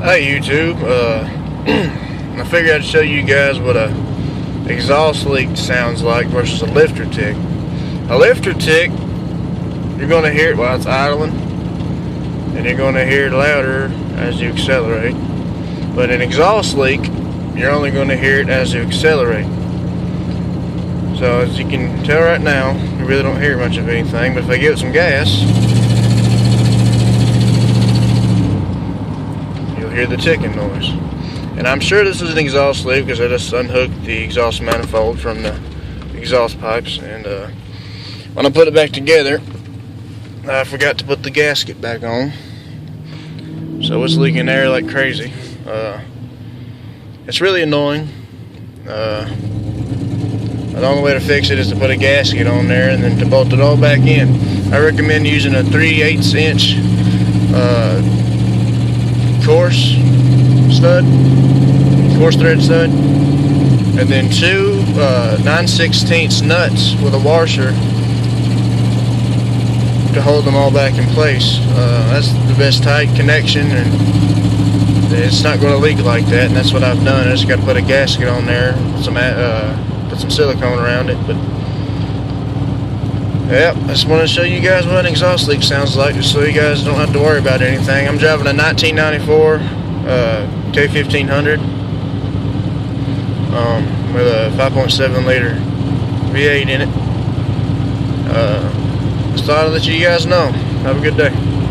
Hey YouTube, I figured I'd show you guys what a exhaust leak sounds like versus a lifter tick. A lifter tick, you're going to hear it while it's idling, and you're going to hear it louder as you accelerate. But an exhaust leak, you're only going to hear it as you accelerate. So as you can tell right now, you really don't hear much of anything, but if I give it some gas, hear the ticking noise. And I'm sure this is an exhaust leak because I just unhooked the exhaust manifold from the exhaust pipes, and when I put it back together I forgot to put the gasket back on, so it's leaking air like crazy. It's really annoying. The only way to fix it is to put a gasket on there and then to bolt it all back in. I recommend using a 3/8 inch coarse thread stud, and then two 9/16 nuts with a washer to hold them all back in place. That's the best tight connection, and it's not going to leak like that, and that's what I've done. I just got to put a gasket on there, put some silicone around it. But yeah, I just want to show you guys what an exhaust leak sounds like, just so you guys don't have to worry about anything. I'm driving a 1994 K1500 with a 5.7 liter V8 in it. Just thought I'd let you guys know. Have a good day.